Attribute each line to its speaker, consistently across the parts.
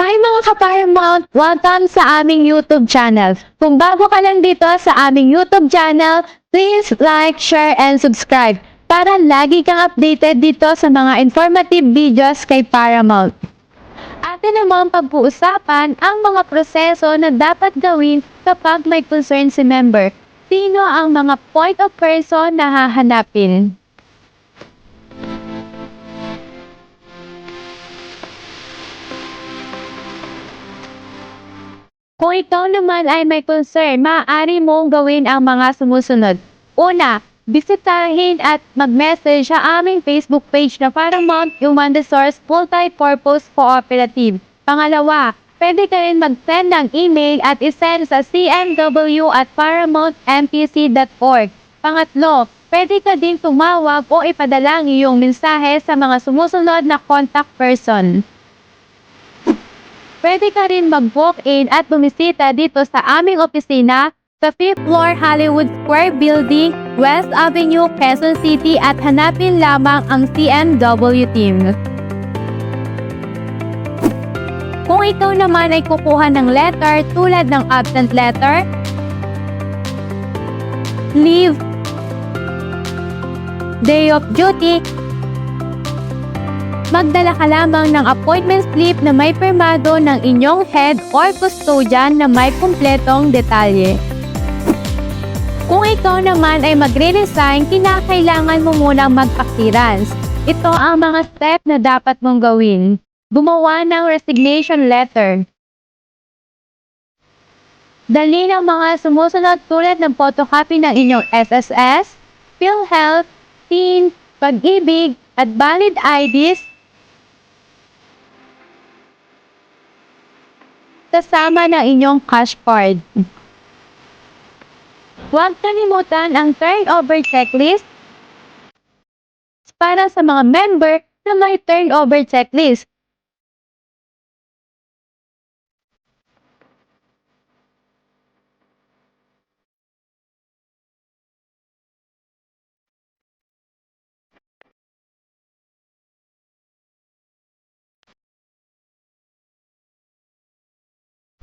Speaker 1: Hi mga ka-Paramount! Welcome sa aming YouTube channel. Kung bago ka lang dito sa aming YouTube channel, please like, share, and subscribe para lagi kang updated dito sa mga informative videos kay Paramount. Atin namang pag-uusapan ang mga proseso na dapat gawin kapag may concern si member. Sino ang mga point of person na hahanapin? Kung ikaw naman ay may concern, maaari mong gawin ang mga sumusunod. Una, bisitahin at mag-message sa aming Facebook page na Paramount Human Resource Multi-Purpose Cooperative. Pangalawa, pwede ka rin mag-send ng email at isend sa cmw@paramountmpc.org. Pangatlo, pwede ka din tumawag o ipadala ang iyong mensahe sa mga sumusunod na contact person. Pwede ka rin mag-walk-in at bumisita dito sa aming opisina sa 5th floor Hollywood Square Building, West Avenue, Quezon City at hanapin lamang ang CMW team. Kung ikaw naman ay kukuha ng letter tulad ng absent letter, leave, day of duty, magdala ka lamang ng appointment slip na may pirmado ng inyong head or custodian na may kumpletong detalye. Kung ikaw naman ay magre-resign, kinakailangan mo munang magpa-clearance. Ito ang mga step na dapat mong gawin. Gumawa ng resignation letter. Dali ng mga sumusunod tulad ng photocopy ng inyong SSS, PhilHealth, TIN, Pag-ibig, at valid IDs, kasama ng inyong cash card. Huwag kalimutan ang turnover checklist para sa mga member na may turnover checklist.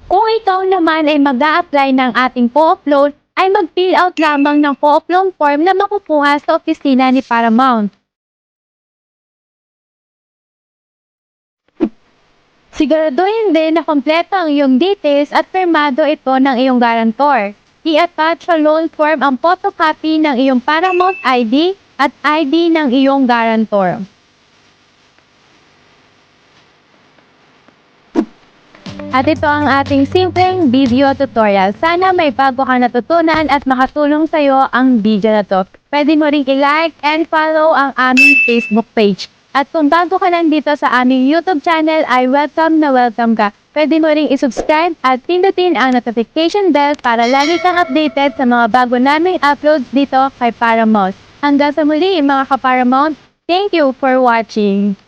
Speaker 1: Kung ikaw naman ay mag-a-apply ng ating po-upload, ay mag-fill out lamang ng po-upload form na makukuha sa opisina ni Paramount. Siguraduhin din na kompleto ang iyong details at pirmado ito ng iyong guarantor. I-attach sa loan form ang photocopy ng iyong Paramount ID at ID ng iyong guarantor. At ito ang ating simpleng video tutorial. Sana may bago kang natutunan at makatulong sa iyo ang video na to. Pwede mo ring i-like and follow ang aming Facebook page. At kung bago ka lang dito sa aming YouTube channel ay welcome ka. Pwede mo ring i-subscribe at pindutin ang notification bell para lagi kang updated sa mga bago naming uploads dito kay Paramount. Hanggang sa muli mga ka-Paramount, thank you for watching!